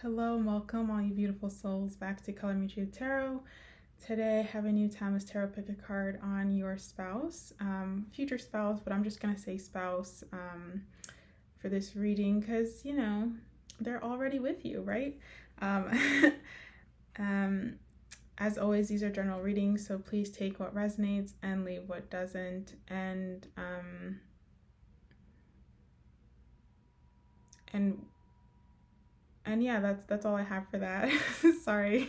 Hello and welcome all you beautiful souls back to Color Me Truth Tarot. Today I have a new Timeless Tarot pick a card on your spouse, future spouse, but I'm just going to say spouse for this reading because, you know, they're already with you, right? As always, these are general readings, so please take what resonates and leave what doesn't. And yeah, that's all I have for that. Sorry.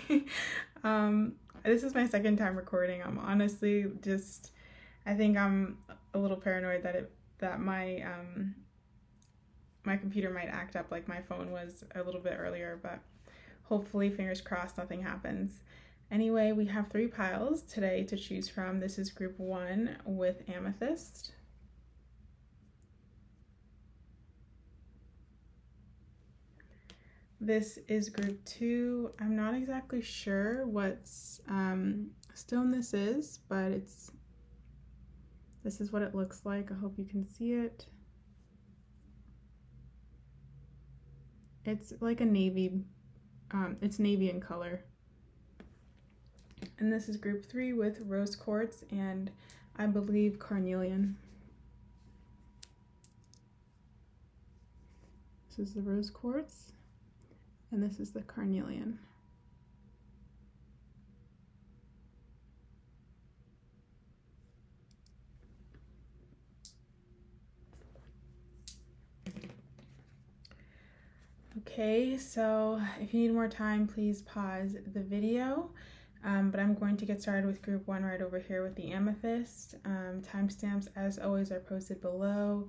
This is my second time recording. I'm honestly just, I think I'm a little paranoid that my my computer might act up like my phone was a little bit earlier, but hopefully, fingers crossed, nothing happens. Anyway, we have 3 piles today to choose from. This is group 1 with Amethyst. This is group 2. I'm not exactly sure what stone this is, but this is what it looks like. I hope you can see it. It's like a navy, it's navy in color. And this is group 3 with rose quartz and I believe carnelian. This is the rose quartz. And this is the carnelian. Okay, so if you need more time, please pause the video. But I'm going to get started with group 1 right over here with the amethyst. Timestamps, as always, are posted below.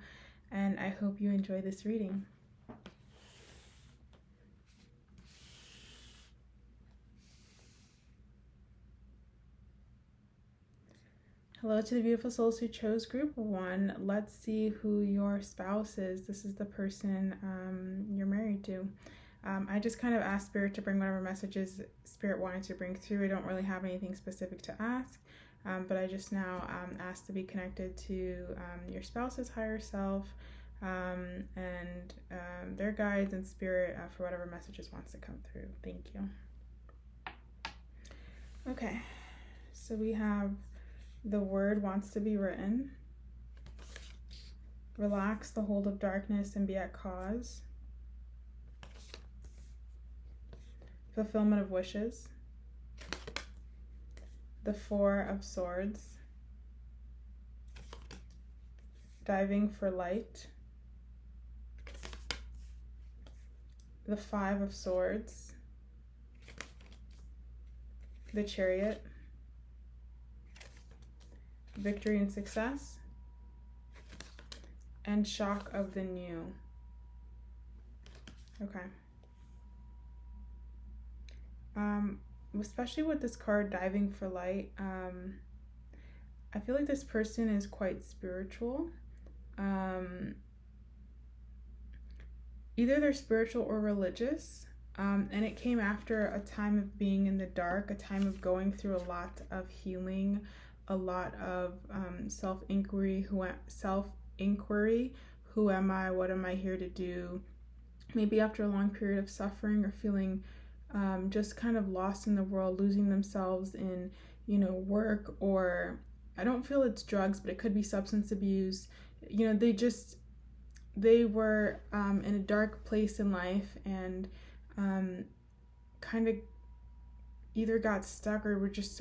And I hope you enjoy this reading. Hello to the beautiful souls who chose group 1. Let's see who your spouse is. This is the person you're married to. I just kind of asked Spirit to bring whatever messages Spirit wanted to bring through. I don't really have anything specific to ask, but I just now asked to be connected to your spouse's higher self and their guides and Spirit for whatever messages wants to come through. Thank you. Okay, so we have the word wants to be written. Relax the hold of darkness and be at cause. Fulfillment of wishes. The 4 of swords. Diving for light. The 5 of swords. The chariot. Victory and success, and shock of the new. Okay. Especially with this card, diving for light, I feel like this person is quite spiritual. Either they're spiritual or religious, and it came after a time of being in the dark, a time of going through a lot of healing, a lot of self-inquiry. Who am I? What am I here to do? Maybe after a long period of suffering or feeling just kind of lost in the world, losing themselves in, work, or I don't feel it's drugs, but it could be substance abuse. They were in a dark place in life and kind of either got stuck or were just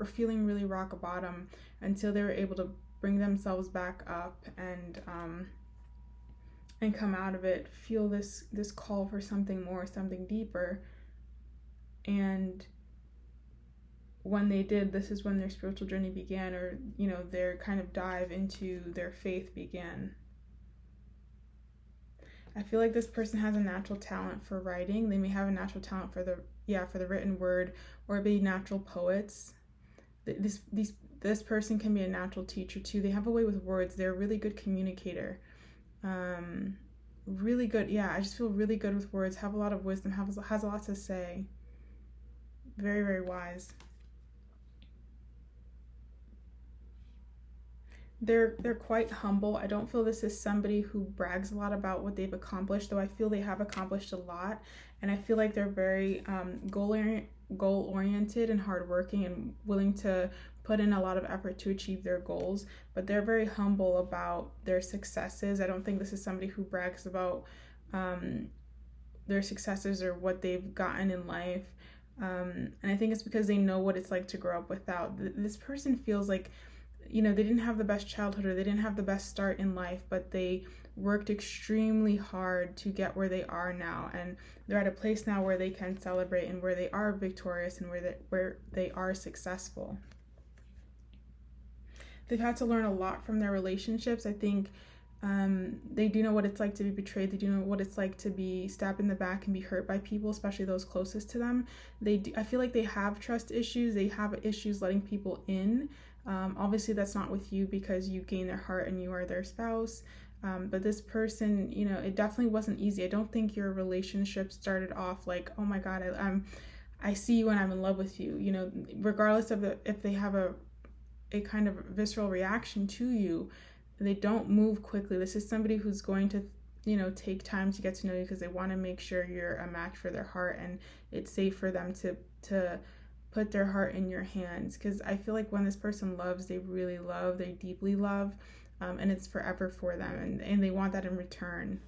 feeling really rock bottom until they were able to bring themselves back up and come out of it, feel this call for something more, something deeper. And when they did, this is when their spiritual journey began, or their kind of dive into their faith began. I feel like this person has a natural talent for writing. They may have a natural talent for the written word, or be natural poets. This person can be a natural teacher too. They have a way with words. They're a really good communicator. Really good. Yeah, I just feel really good with words. Have a lot of wisdom. Has a lot to say. Very, very wise. They're quite humble. I don't feel this is somebody who brags a lot about what they've accomplished, though I feel they have accomplished a lot, and I feel like they're very goal oriented and hardworking and willing to put in a lot of effort to achieve their goals. But they're very humble about their successes. I don't think this is somebody who brags about um, their successes or what they've gotten in life. And I think it's because they know what it's like to grow up without. This person feels like, they didn't have the best childhood or they didn't have the best start in life, but they worked extremely hard to get where they are now. And they're at a place now where they can celebrate and where they are victorious and where they are successful. They've had to learn a lot from their relationships. I think they do know what it's like to be betrayed. They do know what it's like to be stabbed in the back and be hurt by people, especially those closest to them. I feel like they have trust issues. They have issues letting people in. Obviously, that's not with you because you gain their heart and you are their spouse. But this person, it definitely wasn't easy. I don't think your relationship started off like, oh my God, I see you and I'm in love with you. Regardless of if they have a kind of visceral reaction to you, they don't move quickly. This is somebody who's going to take time to get to know you because they want to make sure you're a match for their heart and it's safe for them to put their heart in your hands. Because I feel like when this person loves, they really love, they deeply love, and it's forever for them, and they want that in return.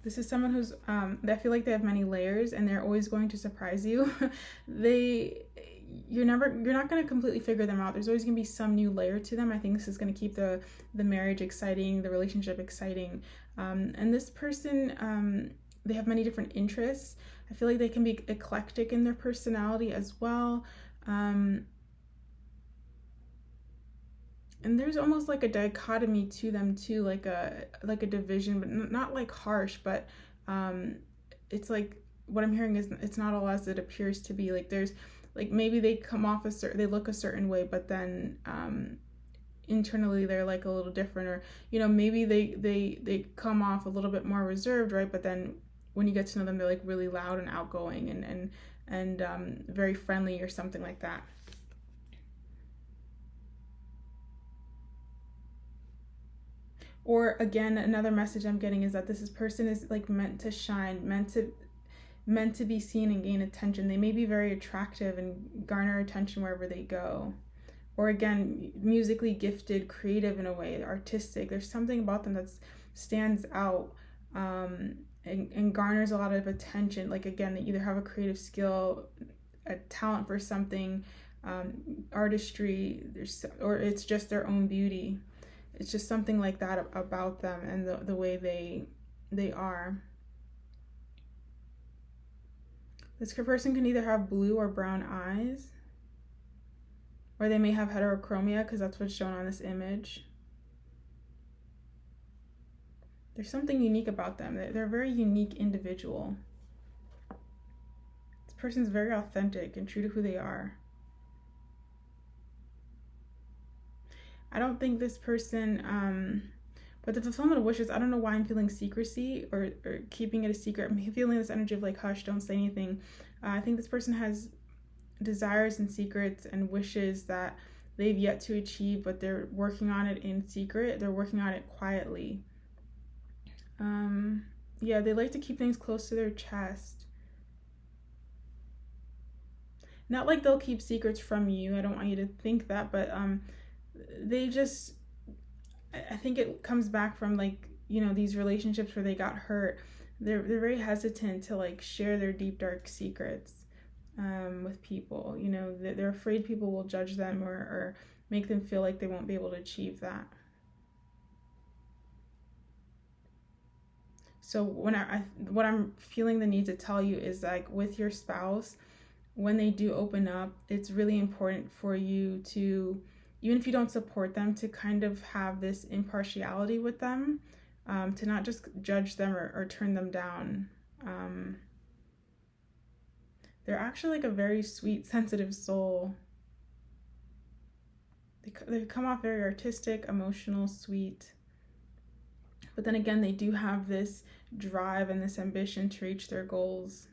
This is someone who's I feel like they have many layers and they're always going to surprise you. You're not going to completely figure them out. There's always going to be some new layer to them. I think this is going to keep the marriage exciting, the relationship exciting. And this person, they have many different interests. I feel like they can be eclectic in their personality as well. And there's almost like a dichotomy to them too, like a division, but not like harsh, but it's like what I'm hearing is it's not all as it appears to be. Like there's like maybe they come off they look a certain way, but then internally they're like a little different, or maybe they come off a little bit more reserved, right? But then when you get to know them, they're like really loud and outgoing and very friendly or something like that. Or again, another message I'm getting is that this person is like meant to shine, meant to be seen and gain attention. They may be very attractive and garner attention wherever they go. Or again, musically gifted, creative in a way, artistic. There's something about them that stands out and garners a lot of attention. Like again, they either have a creative skill, a talent for something, artistry, or it's just their own beauty. It's just something like that about them and the way they are. This person can either have blue or brown eyes, or they may have heterochromia because that's what's shown on this image. There's something unique about them. They're a very unique individual. This person's very authentic and true to who they are. I don't think this person, but the fulfillment of wishes, I don't know why I'm feeling secrecy or keeping it a secret. I'm feeling this energy of like, hush, don't say anything. I think this person has desires and secrets and wishes that they've yet to achieve, but they're working on it in secret. They're working on it quietly. Yeah, they like to keep things close to their chest. Not like they'll keep secrets from you. I don't want you to think that, but they just, I think it comes back from like, these relationships where they got hurt. They're very hesitant to like share their deep dark secrets with people. They're afraid people will judge them or make them feel like they won't be able to achieve that. So what I'm feeling the need to tell you is like with your spouse, when they do open up, it's really important for you to, even if you don't support them, to kind of have this impartiality with them, to not just judge them or turn them down. They're actually like a very sweet, sensitive soul. They come off very artistic, emotional, sweet. But then again, they do have this drive and this ambition to reach their goals.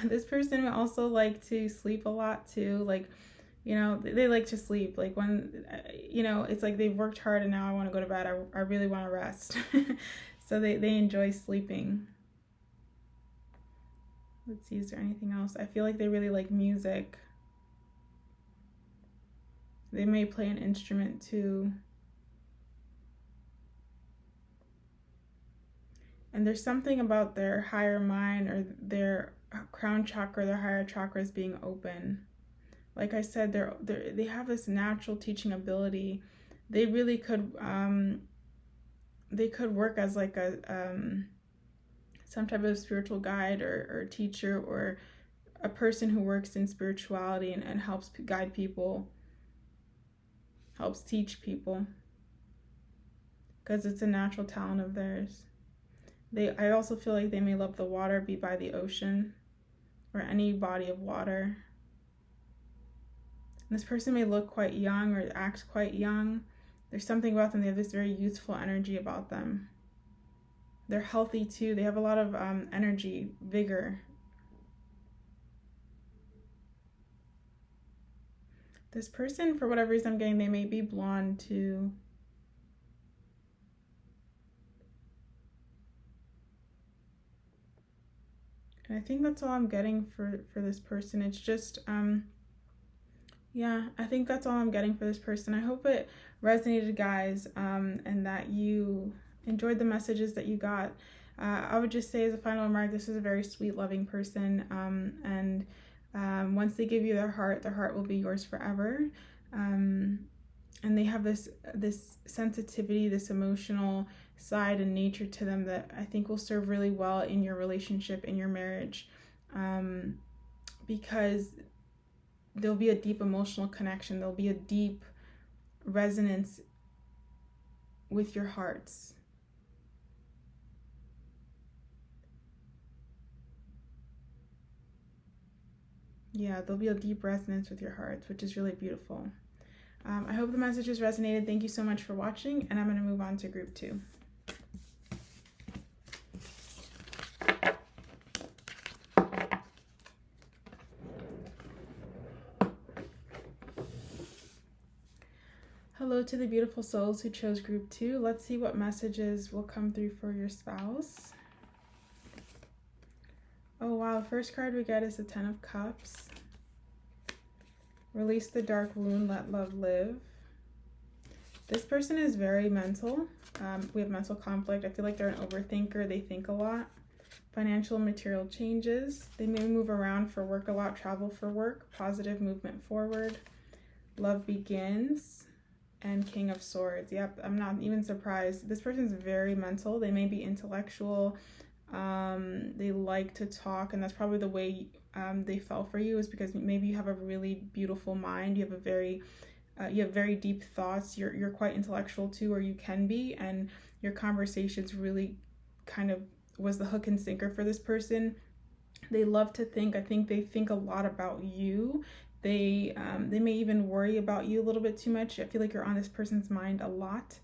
This person would also like to sleep a lot too. Like, they like to sleep. Like when, it's like they've worked hard and now I want to go to bed. I really want to rest. So they enjoy sleeping. Let's see, is there anything else? I feel like they really like music. They may play an instrument too. And there's something about their higher mind or their crown chakra, their higher chakras being open. Like I said, they have this natural teaching ability. They really could work as like some type of spiritual guide or teacher, or a person who works in spirituality and helps guide people, helps teach people, because it's a natural talent of theirs. I also feel like they may love the water, be by the ocean or any body of water. And this person may look quite young or act quite young. There's something about them. They have this very youthful energy about them. They're healthy too. They have a lot of energy, vigor. This person, for whatever reason I'm getting, they may be blonde too. And I think that's all I'm getting for this person. It's just, yeah, I think that's all I'm getting for this person. I hope it resonated, guys, and that you enjoyed the messages that you got. I would just say as a final remark, this is a very sweet, loving person, and once they give you their heart will be yours forever. And they have this sensitivity, this emotional side and nature to them that I think will serve really well in your relationship, in your marriage, because there'll be a deep emotional connection. There'll be a deep resonance with your hearts. Yeah, there'll be a deep resonance with your hearts, which is really beautiful. I hope the messages resonated. Thank you so much for watching, and I'm going to move on to group 2. Hello to the beautiful souls who chose group 2. Let's see what messages will come through for your spouse. Oh wow, the first card we get is the 10 of Cups. Release the dark wound, let love live. This person is very mental. We have mental conflict. I feel like they're an overthinker. They think a lot. Financial and material changes. They may move around for work a lot, travel for work. Positive movement forward. Love begins. And King of Swords. Yep, I'm not even surprised. This person's very mental. They may be intellectual. They like to talk, and that's probably the way they fell for you, is because maybe you have a really beautiful mind. You have very deep thoughts. You're quite intellectual too, or you can be, and your conversations really kind of was the hook and sinker for this person. They love to think. I think they think a lot about you. They may even worry about you a little bit too much. I feel like you're on this person's mind a lot.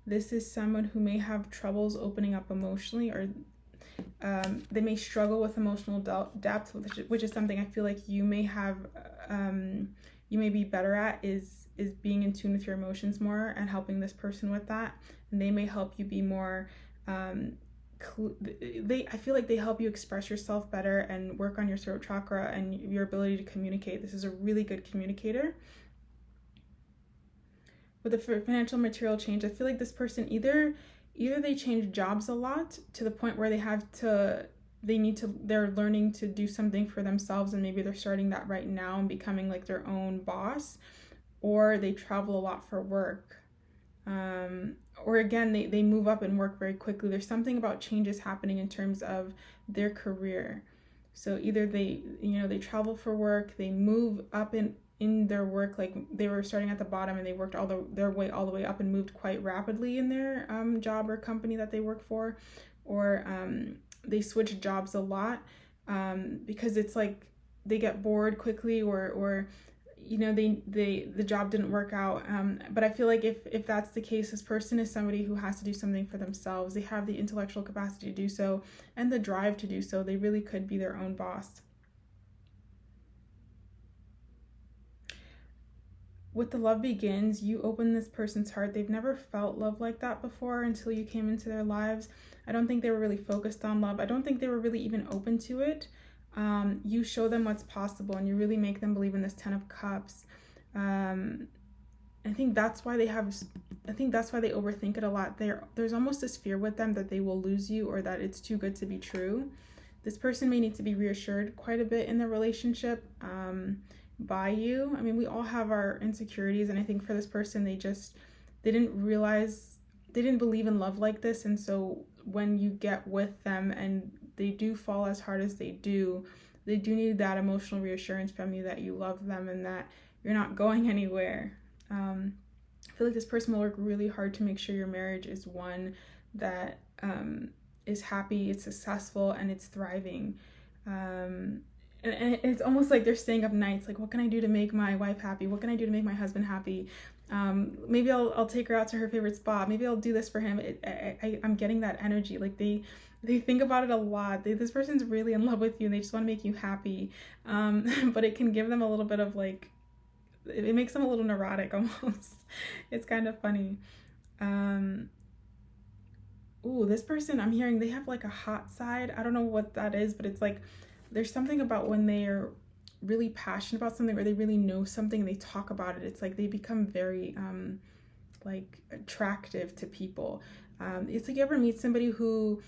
This is someone who may have troubles opening up emotionally, or they may struggle with emotional depth, which is something I feel like you may have, you may be better at, is being in tune with your emotions more and helping this person with that. And they may help you be more, I feel like they help you express yourself better and work on your throat chakra and your ability to communicate. This is a really good communicator. With the financial material change, I feel like this person either they change jobs a lot to the point where they're learning to do something for themselves, and maybe they're starting that right now and becoming like their own boss, or they travel a lot for work. Or again, they move up and work very quickly. There's something about changes happening in terms of their career. So either they travel for work, they move up in their work, like they were starting at the bottom and they worked their way all the way up and moved quite rapidly in their job or company that they work for, or they switch jobs a lot because it's like they get bored quickly, or the job didn't work out. But I feel like if that's the case, this person is somebody who has to do something for themselves. They have the intellectual capacity to do so and the drive to do so. They really could be their own boss. With the love begins, you open this person's heart. They've never felt love like that before until you came into their lives. I don't think they were really focused on love. I don't think they were really even open to it. You show them what's possible, and you really make them believe in this 10 of Cups. I think that's why they overthink it a lot. There's almost this fear with them that they will lose you or that it's too good to be true. This person may need to be reassured quite a bit in their relationship by you. I mean, we all have our insecurities, and I think for this person, they didn't believe in love like this, and so when you get with them and they do fall as hard as they do need that emotional reassurance from you that you love them and that you're not going anywhere. I feel like this person will work really hard to make sure your marriage is one that is happy, it's successful, and it's thriving. And it's almost like they're staying up nights, like, what can I do to make my wife happy? What can I do to make my husband happy? Maybe I'll take her out to her favorite spot. Maybe I'll do this for him. I'm getting that energy. Like they think about it a lot. This person's really in love with you and they just want to make you happy. But it can give them a little bit of like, it makes them a little neurotic almost. It's kind of funny. This person, I'm hearing they have like a hot side. I don't know what that is, but it's like, there's something about when they're really passionate about something or they really know something and they talk about it. It's like they become very like attractive to people. It's like you ever meet somebody who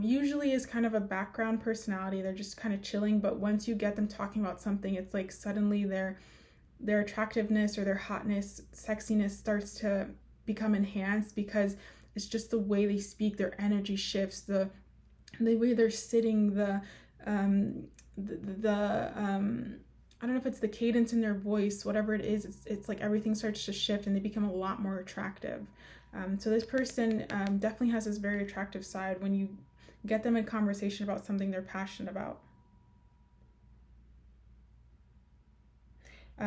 usually is kind of a background personality. They're just kind of chilling, but once you get them talking about something, it's like suddenly their attractiveness or their hotness, sexiness starts to become enhanced because it's just the way they speak, their energy shifts, the way they're sitting, I don't know if it's the cadence in their voice, whatever it is, it's like everything starts to shift and they become a lot more attractive. So this person definitely has this very attractive side when you get them in conversation about something they're passionate about.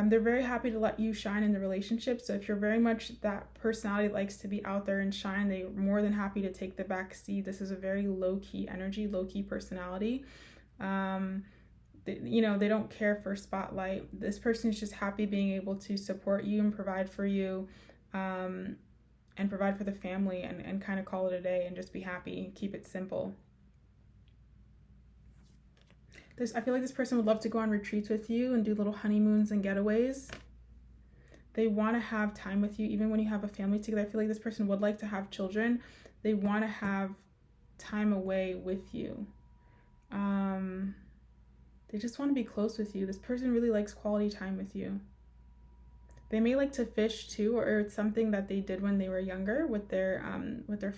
They're very happy to let you shine in the relationship. So if you're very much that personality that likes to be out there and shine, they're more than happy to take the back seat. This is a very low-key energy, low-key personality. They don't care for spotlight. This person is just happy being able to support you and provide for you, and provide for the family and kind of call it a day and just be happy, keep it simple. I feel like this person would love to go on retreats with you and do little honeymoons and getaways. They want to have time with you even when you have a family together. I feel like this person would like to have children. They want to have time away with you. They just want to be close with you. This person really likes quality time with you. They may like to fish too, or it's something that they did when they were younger with their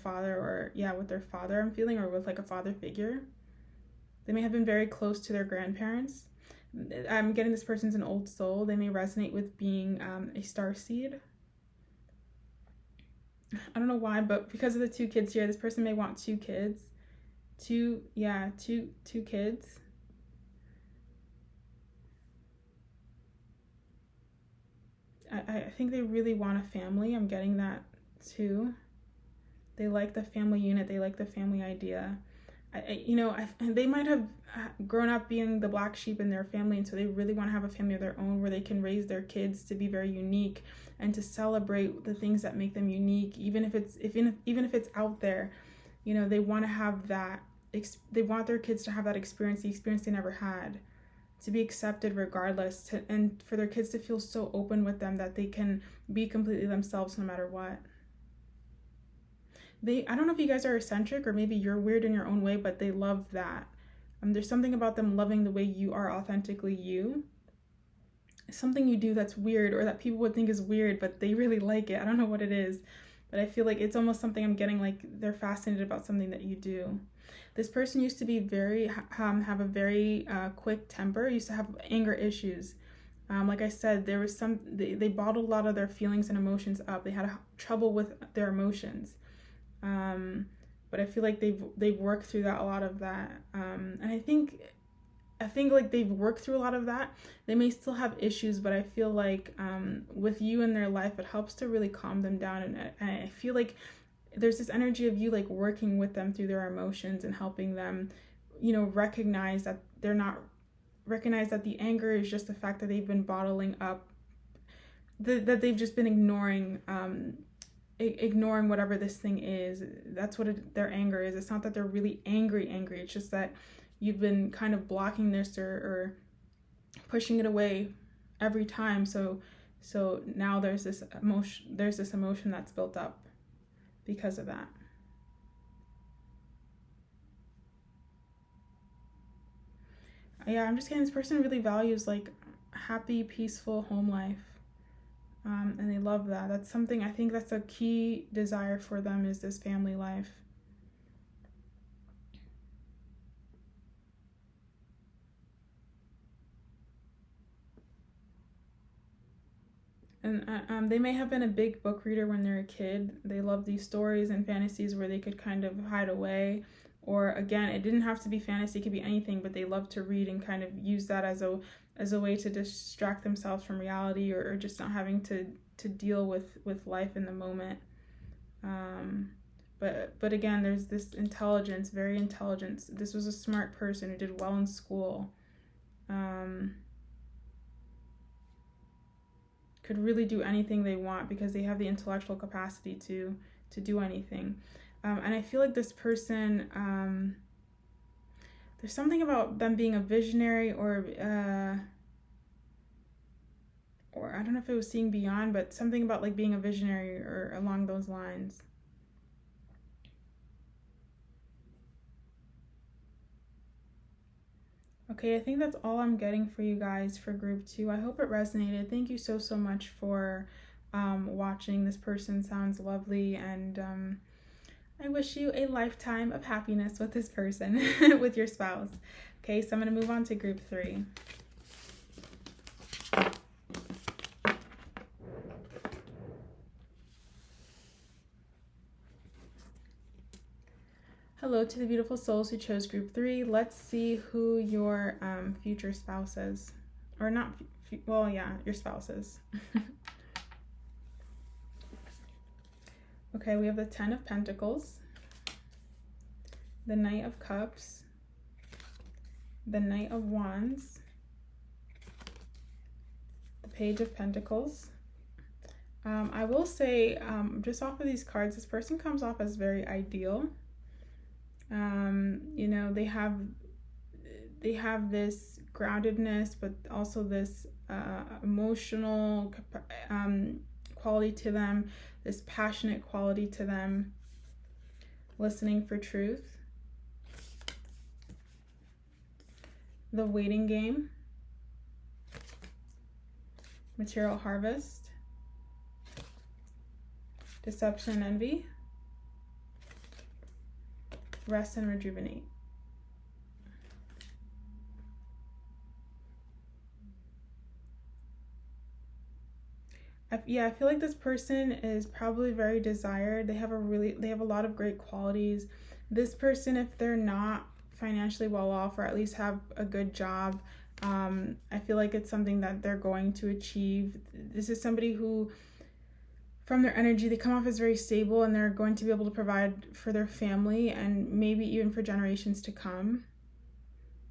father, with their father, I'm feeling, or with like a father figure. They may have been very close to their grandparents. I'm getting this person's an old soul. They may resonate with being a starseed. I don't know why, but because of the 2 kids here, this person may want 2 kids. Two kids. I think they really want a family. I'm getting that too. They like the family unit. They like the family idea. They might have grown up being the black sheep in their family, and so they really want to have a family of their own where they can raise their kids to be very unique and to celebrate the things that make them unique, even if it's out there. They want to have that. They want their kids to have that experience, the experience they never had, to be accepted regardless, and for their kids to feel so open with them that they can be completely themselves no matter what. I don't know if you guys are eccentric or maybe you're weird in your own way, but they love that. There's something about them loving the way you are authentically you. Something you do that's weird or that people would think is weird, but they really like it. I don't know what it is, but I feel like it's almost something I'm getting, like they're fascinated about something that you do. This person used to be have a very quick temper, used to have anger issues. Like I said, there was they bottled a lot of their feelings and emotions up. They had trouble with their emotions. But I feel like they've worked through that, a lot of that. And I think I think like they've worked through a lot of that. They may still have issues, but I feel like with you in their life, it helps to really calm them down. And I feel like there's this energy of you like working with them through their emotions and helping them, recognize that the anger is just the fact that they've been bottling up, that they've just been ignoring whatever this thing is. That's what their anger is. It's not that they're really angry. It's just that you've been kind of blocking this or pushing it away every time. So now there's this emotion that's built up because of that. Yeah, I'm just getting this person really values like happy, peaceful home life. And they love that. That's something, I think that's a key desire for them, is this family life. And they may have been a big book reader when they're a kid. They love these stories and fantasies where they could kind of hide away. Or again, it didn't have to be fantasy, it could be anything, but they love to read and kind of use that as a way to distract themselves from reality, or just not having to deal with life in the moment. But again, there's this intelligence, very intelligent. This was a smart person who did well in school. Could really do anything they want because they have the intellectual capacity to do anything. And I feel like this person, there's something about them being a visionary, or I don't know if it was seeing beyond, but something about like being a visionary or along those lines. Okay, I think that's all I'm getting for you guys for group 2. I hope it resonated. Thank you so much for watching. This person sounds lovely, and I wish you a lifetime of happiness with this person, with your spouse. Okay, so I'm going to move on to group 3. Hello to the beautiful souls who chose group 3. Let's see who your future spouse is. Or not, your spouse is. Okay, we have the 10 of Pentacles, the Knight of Cups, the Knight of Wands, the Page of Pentacles. I will say, just off of these cards, this person comes off as very ideal. They have this groundedness, but also this emotional quality to them, this passionate quality to them, listening for truth. The Waiting Game, Material Harvest, Deception and Envy, Rest and Rejuvenate. I feel like this person is probably very desired. They have a lot of great qualities. This person, if they're not financially well off, or at least have a good job, I feel like it's something that they're going to achieve. This is somebody who, from their energy, they come off as very stable, and they're going to be able to provide for their family and maybe even for generations to come.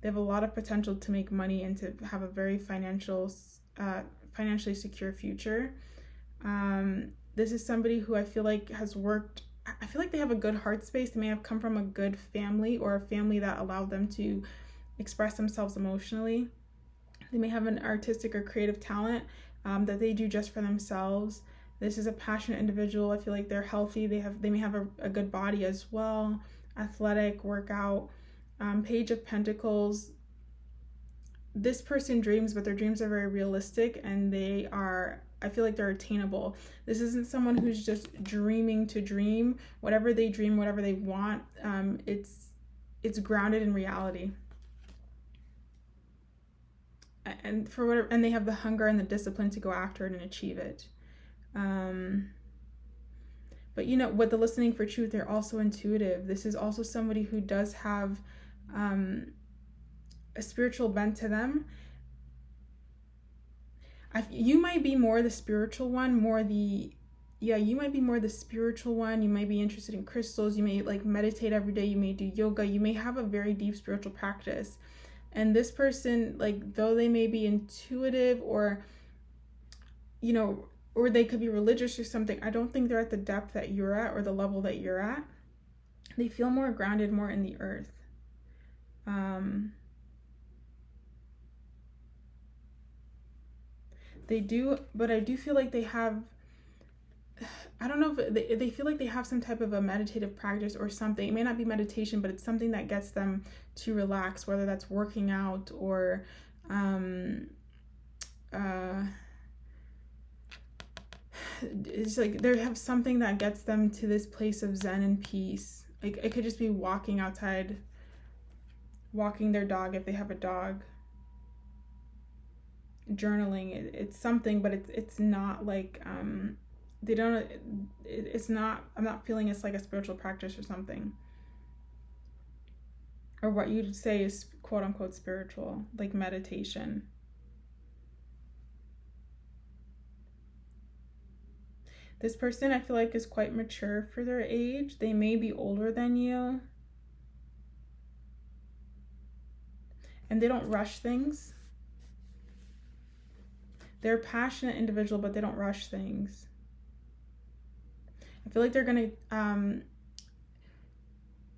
They have a lot of potential to make money and to have a very financially secure future. This is somebody who I feel like has worked. I feel like they have a good heart space. They may have come from a good family, or a family that allowed them to express themselves emotionally. They may have an artistic or creative talent that they do just for themselves. This is a passionate individual. I feel like they're healthy. They may have a good body as well, athletic, workout. Page of Pentacles. This person dreams, but their dreams are very realistic, and I feel like they're attainable. This isn't someone who's just dreaming to dream. Whatever they dream, whatever they want, it's grounded in reality. And they have the hunger and the discipline to go after it and achieve it. But with the listening for truth, they're also intuitive. This is also somebody who does have a spiritual bent to them. You might be more the spiritual one, you might be more the spiritual one. You might be interested in crystals. You may like meditate every day. You may do yoga. You may have a very deep spiritual practice. And this person, like, though they may be intuitive or, or they could be religious or something, I don't think they're at the depth that you're at or the level that you're at. They feel more grounded, more in the earth. They do, but I do feel like they have, I don't know if they feel like they have some type of a meditative practice or something. It may not be meditation, but it's something that gets them to relax, whether that's working out or it's like they have something that gets them to this place of zen and peace. Like it could just be walking outside, walking their dog if they have a dog, journaling. It's something, but it's not like they don't, it's not, I'm not feeling it's like a spiritual practice or something, or what you'd say is quote unquote spiritual, like meditation. This person I feel like is quite mature for their age. They may be older than you, and they don't rush things. They're a passionate individual, but they don't rush things. I feel like they're gonna,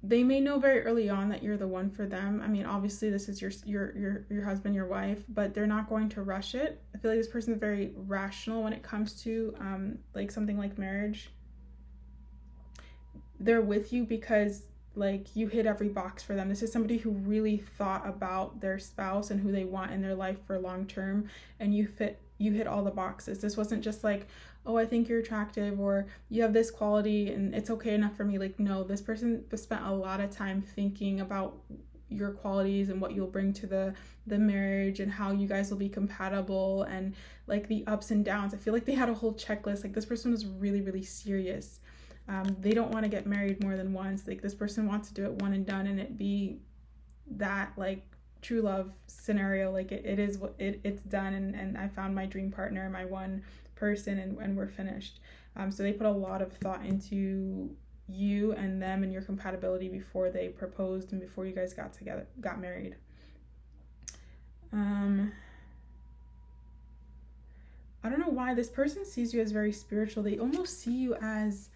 they may know very early on that you're the one for them. I mean, obviously this is your husband, your wife, but they're not going to rush it. I feel like this person is very rational when it comes to like something like marriage. They're with you because like you hit every box for them. This is somebody who really thought about their spouse and who they want in their life for long term, and you hit all the boxes. This wasn't just like, oh, I think you're attractive, or you have this quality and it's okay enough for me. Like, no, this person spent a lot of time thinking about your qualities and what you'll bring to the marriage and how you guys will be compatible and like the ups and downs. I feel like they had a whole checklist. Like this person was really, really serious. They don't want to get married more than once. Like this person wants to do it one and done and it be that like true love scenario. Like it is what it's done, and I found my dream partner, my one person, and we're finished. So they put a lot of thought into you and them and your compatibility before they proposed and before you guys got married. I don't know why this person sees you as very spiritual. They almost see you as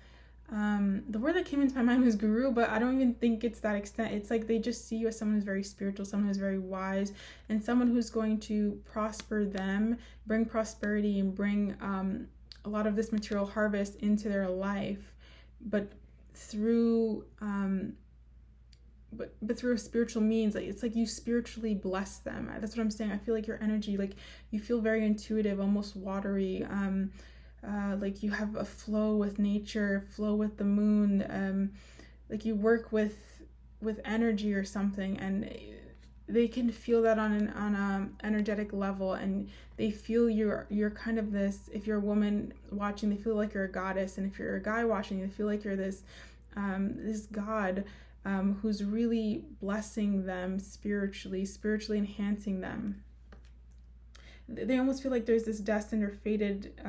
the word that came into my mind was guru, but I don't even think it's that extent. It's like they just see you as someone who's very spiritual, someone who's very wise, and someone who's going to prosper them, bring prosperity, and bring a lot of this material harvest into their life, but through but through a spiritual means. Like it's like you spiritually bless them. That's what I'm saying. I feel like your energy, like you feel very intuitive, almost watery. Like you have a flow with nature, flow with the moon, like you work with energy or something, and they can feel that on an energetic level, and they feel you're kind of this. If you're a woman watching, they feel like you're a goddess, and if you're a guy watching, they feel like you're this this god who's really blessing them spiritually enhancing them. They almost feel like there's this destined or fated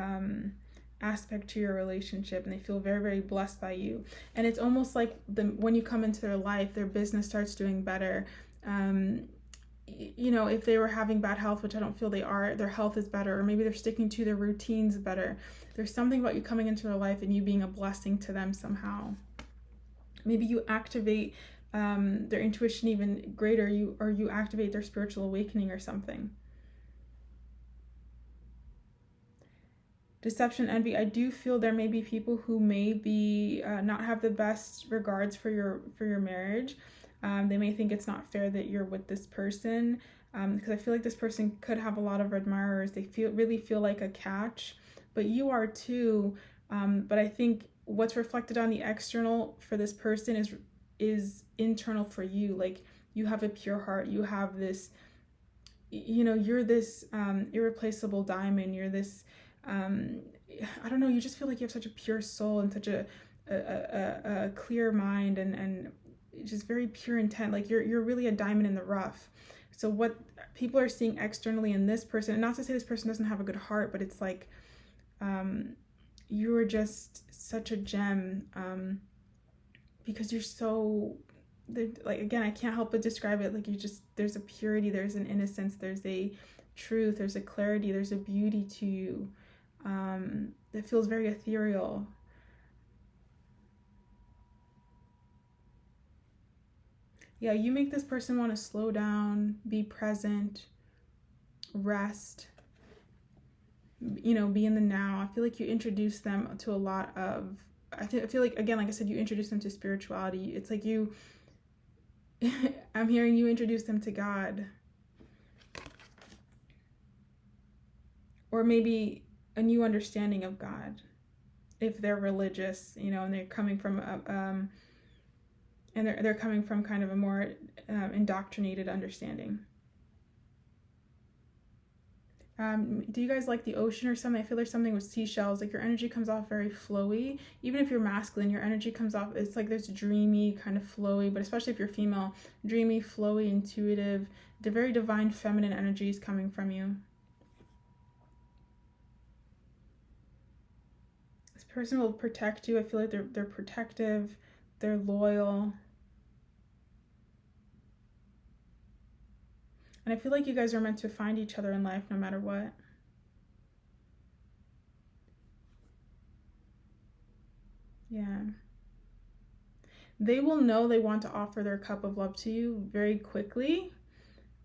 aspect to your relationship, and they feel very, very blessed by you. And it's almost like when you come into their life, their business starts doing better. If they were having bad health, which I don't feel they are, their health is better, or maybe they're sticking to their routines better. There's something about you coming into their life and you being a blessing to them somehow. Maybe you activate their intuition even greater, or you activate their spiritual awakening or something. Deception, envy. I do feel there may be people who may be not have the best regards for your marriage. They may think it's not fair that you're with this person, because I feel like this person could have a lot of admirers. They really feel like a catch, but you are too. But I think what's reflected on the external for this person is internal for you. Like you have a pure heart. You have this, you're this irreplaceable diamond. You're this. I don't know, you just feel like you have such a pure soul and such a clear mind and just very pure intent. Like you're really a diamond in the rough. So what people are seeing externally in this person, and not to say this person doesn't have a good heart, but it's like you are just such a gem, because you're so, like, again, I can't help but describe it, like, you just, there's a purity, there's an innocence, there's a truth, there's a clarity, there's a beauty to you that feels very ethereal. Yeah, you make this person want to slow down, be present, rest, you know, be in the now. I feel like you introduce them to a lot of, I feel like, again, like I said, you introduce them to spirituality. It's like you, I'm hearing you introduce them to God. Or maybe a new understanding of God, if they're religious, you know, and they're coming from and they're coming from kind of a more indoctrinated understanding. Do you guys like the ocean or something? I feel there's something with seashells. Like, your energy comes off very flowy. Even if you're masculine, your energy comes off, it's like there's dreamy, kind of flowy, but especially if you're female, dreamy, flowy, intuitive, the very divine feminine energies coming from you. This person will protect you. I feel like they're protective, they're loyal. And I feel like you guys are meant to find each other in life no matter what. Yeah. They will know they want to offer their cup of love to you very quickly.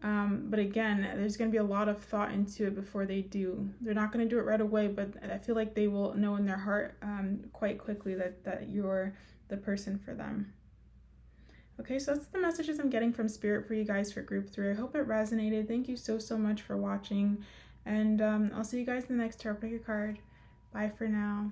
But again, there's going to be a lot of thought into it before they do. They're not going to do it right away, but I feel like they will know in their heart quite quickly that you're the person for them. Okay, so that's the messages I'm getting from Spirit for you guys for group 3. I hope it resonated. Thank you so much for watching. And I'll see you guys in the next tarot pick a card. Bye for now.